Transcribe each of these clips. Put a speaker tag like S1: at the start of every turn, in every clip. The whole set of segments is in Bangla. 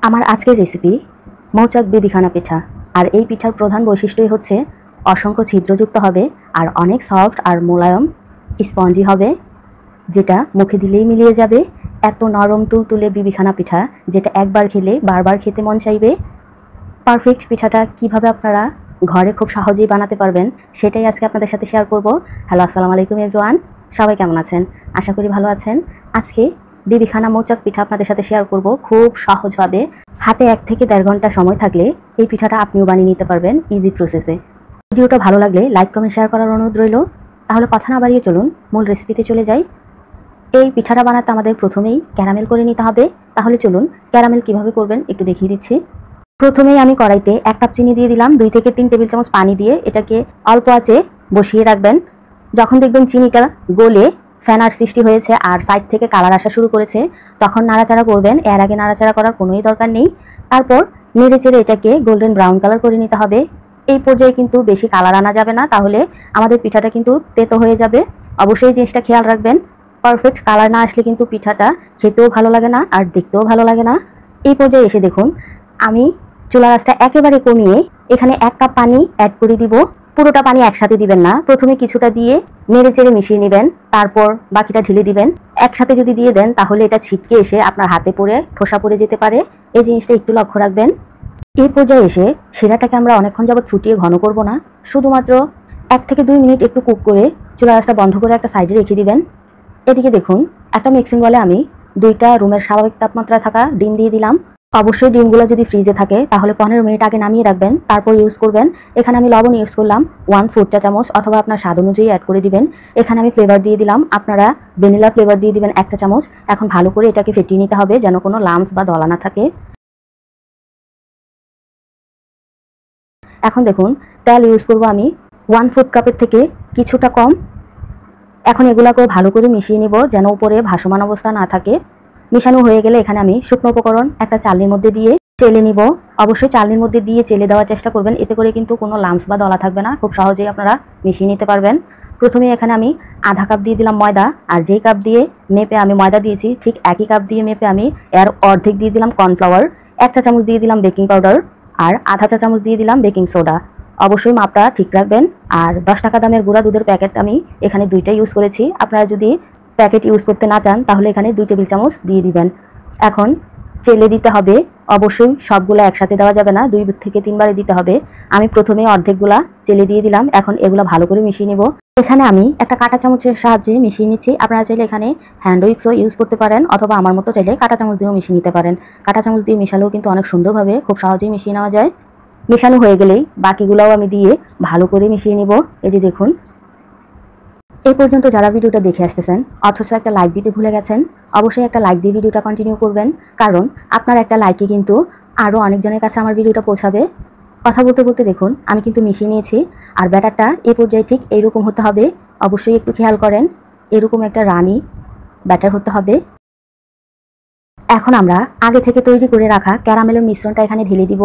S1: আমার আজকের রেসিপি মৌচাক বিবিখানা পিঠা। আর এই পিঠার প্রধান বৈশিষ্ট্যই হচ্ছে অসংখ্য ছিদ্রযুক্ত হবে আর অনেক সফট আর মোলায়ম স্পঞ্জি হবে, যেটা মুখে দিলেই মিলিয়ে যাবে। এত নরম তুলতুলে বিবিখানা পিঠা যেটা একবার খেলে বারবার খেতে মন চাইবে। পারফেক্ট পিঠাটা কিভাবে আপনারা ঘরে খুব সহজেই বানাতে পারবেন সেটাই আজকে আপনাদের সাথে শেয়ার করব। হ্যালো, আসসালামু আলাইকুম এভরিওয়ান, সবাই কেমন আছেন? আশা করি ভালো আছেন। আজকে বিবিখানা মৌচাক পিঠা আপনাদের সাথে শেয়ার করব খুব সহজভাবে। হাতে 1 থেকে 1.5 ঘন্টা সময় থাকলে এই পিঠাটা আপনিও বানিয়ে নিতে পারবেন ইজি প্রসেসে। ভিডিওটা ভালো লাগলে লাইক কমেন্ট শেয়ার করার অনুরোধ রইল। তাহলে কথা না বাড়িয়ে চলুন মূল রেসিপিতে চলে যাই। এই পিঠাটা বানাতে আমাদের প্রথমেই ক্যারামেল করে নিতে হবে। তাহলে চলুন ক্যারামেল কিভাবে করবেন একটু দেখিয়ে দিচ্ছি। প্রথমেই আমি কড়াইতে 1 কাপ চিনি দিয়ে দিলাম। 2 থেকে 3 টেবিল চামচ পানি দিয়ে এটাকে অল্প আঁচে বসিয়ে রাখবেন। যখন দেখবেন চিনিটা গলে ফেনার সৃষ্টি হয়েছে আর সাইড থেকে কালার আসা শুরু করেছে, তখন নাড়াচাড়া করবেন। এর আগে নাড়াচাড়া করার কোনোই দরকার নেই। তারপর নেড়ে চেড়ে এটাকে গোল্ডেন ব্রাউন কালার করে নিতে হবে। এই পর্যায়ে কিন্তু বেশি কালার আনা যাবে না, তাহলে আমাদের পিঠাটা কিন্তু তেতো হয়ে যাবে। অবশ্যই জিনিসটা খেয়াল রাখবেন। পারফেক্ট কালার না আসলে কিন্তু পিঠাটা খেতেও ভালো লাগে না আর দেখতেও ভালো লাগে না। এই পর্যায়ে এসে দেখুন আমি চুলার আঁচটা একেবারে কমিয়ে এখানে 1 কাপ পানি অ্যাড করে দিব। পুরোটা পানি একসাথে দিবেন না, প্রথমে কিছুটা দিয়ে নেড়ে চেড়ে মিশিয়ে নেবেন, তারপর বাকিটা ঢেলে দিবেন। একসাথে যদি দিয়ে দেন তাহলে এটা ছিটকে এসে আপনার হাতে পড়ে ঠোসা পড়ে যেতে পারে। এই জিনিসটা একটু লক্ষ্য রাখবেন। এই পর্যায়ে এসে শিরাটাকে আমরা অনেকক্ষণ যাবত ফুটিয়ে ঘন করব না, শুধুমাত্র 1 থেকে 2 মিনিট একটু কুক করে চুলার আঁচটা বন্ধ করে একটা সাইডে রেখে দিবেন। এদিকে দেখুন একটা মিক্সিং বলে আমি 2টা রুমের স্বাভাবিক তাপমাত্রায় থাকা ডিম দিয়ে দিলাম। অবশ্যই ডিমগুলো যদি ফ্রিজে থাকে তাহলে 15 মিনিট আগে নামিয়ে রাখবেন, তারপর ইউজ করবেন। এখানে আমি লবণ ইউজ করলাম 1/4 চা চামচ, অথবা আপনার স্বাদ অনুযায়ী অ্যাড করে দিবেন। এখানে আমি ফ্লেভার দিয়ে দিলাম, আপনারা ভ্যানিলা ফ্লেভার দিয়ে দিবেন 1 চা চামচ। এখন ভালো করে এটাকে ফেটিয়ে নিতে হবে যেন কোনো লাম্পস বা দলা না থাকে। এখন দেখুন তেল ইউজ করব আমি 1/4 কাপের থেকে কিছুটা কম। এখন এগুলোকে ভালো করে মিশিয়ে নিব যেন উপরে ভাসমান অবস্থা না থাকে। মিশানো হয়ে গেলে এখানে আমি শুকনো উপকরণ একটা চালনির মধ্যে দিয়ে চেলে নিব। অবশ্যই চালনির মধ্যে দিয়ে চেলে দেওয়ার চেষ্টা করবেন, এতে করে কিন্তু কোনো লাম্পস বা দলা থাকবে না, খুব সহজেই আপনারা মিশিয়ে নিতে পারবেন। প্রথমে এখানে আমি আধা কাপ দিয়ে দিলাম ময়দা, আর যেই কাপ দিয়ে মেপে আমি ময়দা দিয়েছি ঠিক একই কাপ দিয়ে মেপে আমি এর অর্ধেক দিয়ে দিলাম কর্নফ্লাওয়ার। 1 চা চামচ দিয়ে দিলাম বেকিং পাউডার আর আধা চা চামচ দিয়ে দিলাম বেকিং সোডা। অবশ্যই মাপটা ঠিক রাখবেন। আর 10 টাকা দামের গুঁড়া দুধের প্যাকেট আমি এখানে 2টা ইউজ করেছি। আপনারা যদি প্যাকেট ইউজ করতে না চান তাহলে এখানে 2 টেবিল চামচ দিয়ে দিবেন। এখন চেলে দিতে হবে। অবশ্যই সবগুলো একসাথে দেওয়া যাবে না, 2 থেকে 3 বারে দিতে হবে। আমি প্রথমে অর্ধেকগুলা চেলে দিয়ে দিলাম। এখন এগুলো ভালো করে মিশিয়ে নিব। এখানে আমি একটা কাঁটা চামচের সাহায্যে মিশিয়ে নিচ্ছি। আপনারা চাইলে এখানে হ্যান্ড উইক্সও ইউজ করতে পারেন, অথবা আমার মতো চাইলে কাঁটা চামচ দিয়েও মিশিয়ে নিতে পারেন। কাঁটা চামচ দিয়ে মিশালেও কিন্তু অনেক সুন্দরভাবে খুব সহজেই মিশিয়ে নেওয়া যায়। মেশানো হয়ে গেলেই বাকিগুলোও আমি দিয়ে ভালো করে মিশিয়ে নিব। এই যে দেখুন, এই পর্যন্ত যারা ভিডিওটা দেখে আসতেছেন অথচ একটা লাইক দিতে ভুলে গেছেন, অবশ্যই একটা লাইক দিয়ে ভিডিওটা কন্টিনিউ করবেন, কারণ আপনার একটা লাইকে কিন্তু আরও অনেকজনের কাছে আমার ভিডিওটা পৌঁছাবে। কথা বলতে বলতে দেখুন আমি কিন্তু মিশিয়ে নিয়েছি। আর ব্যাটারটা এই পর্যায়ে ঠিক এইরকম হতে হবে। অবশ্যই একটু খেয়াল করেন, এরকম একটা রানি ব্যাটার হতে হবে। এখন আমরা আগে থেকে তৈরি করে রাখা ক্যারামেলের মিশ্রণটা এখানে ঢেলে দিব।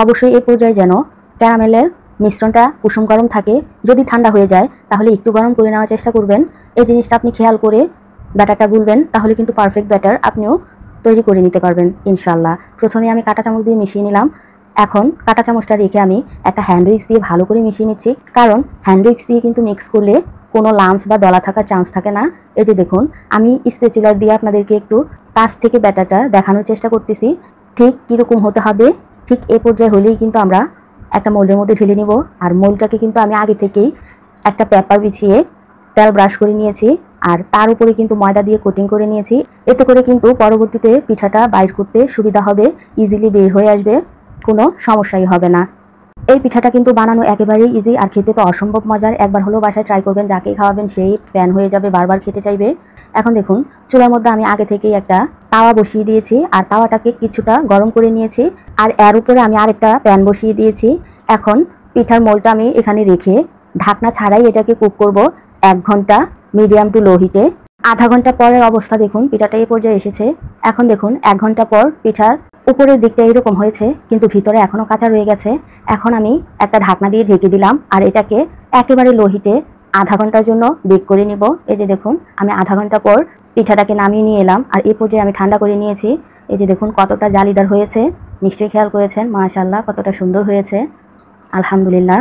S1: অবশ্যই এই পর্যায়ে যেন ক্যারামেলের মিশ্রণটা কুসুম গরম থাকে। যদি ঠান্ডা হয়ে যায় তাহলে একটু গরম করে নেওয়ার চেষ্টা করবেন। এই জিনিসটা আপনি খেয়াল করে ব্যাটারটা গুলবেন, তাহলে কিন্তু পারফেক্ট ব্যাটার আপনিও তৈরি করে নিতে পারবেন ইনশাল্লাহ। প্রথমে আমি কাঁটা চামচ দিয়ে মিশিয়ে নিলাম। এখন কাঁটা চামচটা রেখে আমি একটা হ্যান্ড উইক্স দিয়ে ভালো করে মিশিয়ে নিচ্ছি, কারণ হ্যান্ড উইক্স দিয়ে কিন্তু মিক্স করলে কোনো লাম্পস বা দলা থাকার চান্স থাকে না। এই যে দেখুন আমি স্প্যাচুলার দিয়ে আপনাদেরকে একটু কাছ থেকে ব্যাটারটা দেখানোর চেষ্টা করতেছি ঠিক কীরকম হতে হবে। ঠিক এই পর্যায়ে হলেই কিন্তু আমরা একটা মোল্ডের মধ্যে ঢেলে নিব। আর মোল্ডটাকে কিন্তু আমি আগে থেকেই একটা পেপার বিছিয়ে তেল ব্রাশ করে নিয়েছি, আর তার উপরে কিন্তু ময়দা দিয়ে কোটিং করে নিয়েছি। এতে করে কিন্তু পরবর্তীতে পিঠাটা বাইর করতে সুবিধা হবে, ইজিলি বের হয়ে আসবে, কোনো সমস্যাই হবে না। এই পিঠাটা কিন্তু বানানো একেবারেই ইজি আর খেতে তো অসম্ভব মজার। একবার হলেও বাসায় ট্রাই করবেন, যাকে খাওয়াবেন সেই ফ্যান হয়ে যাবে, বারবার খেতে চাইবে। এখন দেখুন চুলার মধ্যে আমি আগে থেকেই একটা তাওয়া বসিয়ে দিয়েছি, আর তাওয়াটাকে কিছুটা গরম করে নিয়েছি, আর এর উপরে আমি আরেকটা প্যান বসিয়ে দিয়েছি। এখন পিঠার মোলটা আমি এখানে রেখে ঢাকনা ছাড়াই এটাকে কুক করব 1 ঘন্টা মিডিয়াম টু লো হিটে। আধা ঘন্টা পরের অবস্থা দেখুন, পিঠাটা এই পর্যায়ে এসেছে। এখন দেখুন 1 ঘন্টা পর পিঠার উপরের দিকটা এরকম হয়েছে, কিন্তু ভিতরে এখনও কাঁচা রয়ে গেছে। এখন আমি একটা ঢাকনা দিয়ে ঢেকে দিলাম, আর এটাকে একেবারে লো হিটে আধা ঘন্টার জন্য বেক করে নিব। এই যে দেখুন আমি আধা ঘন্টা পর পিঠাটাকে নামিয়ে নিয়ে এলাম, আর এই পর্যায়ে আমি ঠান্ডা করে নিয়েছি। এই যে দেখুন কতটা জালিদার হয়েছে। নিশ্চয়ই খেয়াল করেছেন মাশাআল্লাহ কতটা সুন্দর হয়েছে। আলহামদুলিল্লাহ।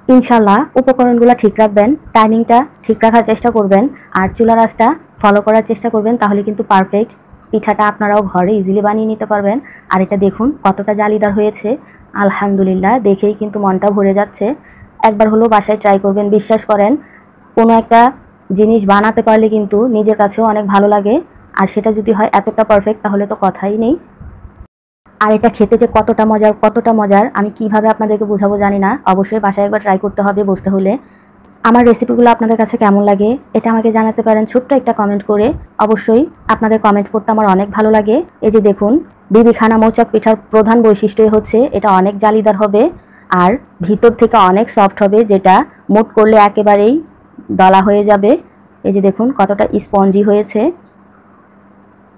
S1: ইনশাআল্লাহ উপকরণগুলো ঠিক রাখবেন, টাইমিংটা ঠিক রাখার চেষ্টা করবেন, আর চুলার আঁচটা ফলো করার চেষ্টা করবেন, তাহলে কিন্তু পারফেক্ট পিঠাটা আপনারাও ঘরে ইজিলি বানিয়ে নিতে পারবেন। আর এটা দেখুন কতটা জালিদার হয়েছে। আলহামদুলিল্লাহ, দেখেই কিন্তু মনটা ভরে যাচ্ছে। একবার হলেও বাসায় ট্রাই করবেন। বিশ্বাস করেন, কোনো একটা জিনিস বানাতে পারলে কিন্তু নিজের কাছেও অনেক ভালো লাগে, আর সেটা যদি হয় এতটা পারফেক্ট তাহলে তো কথাই নেই। আর এটা খেতে যে কতটা মজার আমি কিভাবে আপনাদেরকে বোঝাবো জানি না। অবশ্যই বাসায় একবার ট্রাই করতে হবে বুঝতে হলে। আমার রেসিপিগুলো আপনাদের কাছে কেমন লাগে এটা আমাকে জানাতে পারেন ছোট্ট একটা কমেন্ট করে। অবশ্যই আপনাদের কমেন্ট পড়তে আমার অনেক ভালো লাগে। এই যে দেখুন, বিবিখানা মৌচাক পিঠার প্রধান বৈশিষ্ট্যই হচ্ছে এটা অনেক জালিদার হবে আর ভিতর থেকে অনেক সফট হবে, যেটা মুট করলে একেবারেই দলা হয়ে যাবে। এই যে দেখুন কতটা স্পঞ্জি হয়েছে।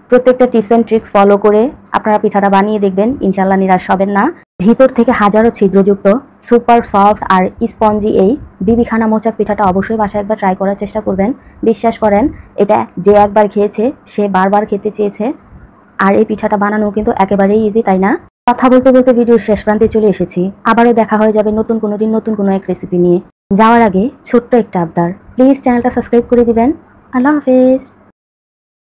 S1: প্রত্যেকটা টিপস অ্যান্ড ট্রিক্স ফলো করে আপনারা পিঠাটা বানিয়ে দেখবেন, ইনশাল্লাহ নিরাশ হবেন না। ভিতর থেকে হাজারো ছিদ্রযুক্ত সুপার সফট আর স্পঞ্জি এই বিবিখানা মোচাক পিঠাটা অবশ্যই বাসায় একবার ট্রাই করার চেষ্টা করবেন। বিশ্বাস করেন, এটা যে একবার খেয়েছে সে বারবার খেতে চেয়েছে। আর এই পিঠাটা বানানো কিন্তু একেবারেই ইজি, তাই না? কথা বলতে বলতে ভিডিওর শেষ প্রান্তে চলে এসেছি। আবারও দেখা হয়ে যাবে নতুন কোনো দিন নতুন কোনো এক রেসিপি নিয়ে। যাওয়ার আগে ছোট্ট একটা আবদার, প্লিজ চ্যানেলটা সাবস্ক্রাইব করে দিবেন। আল্লাহ হাফেজ।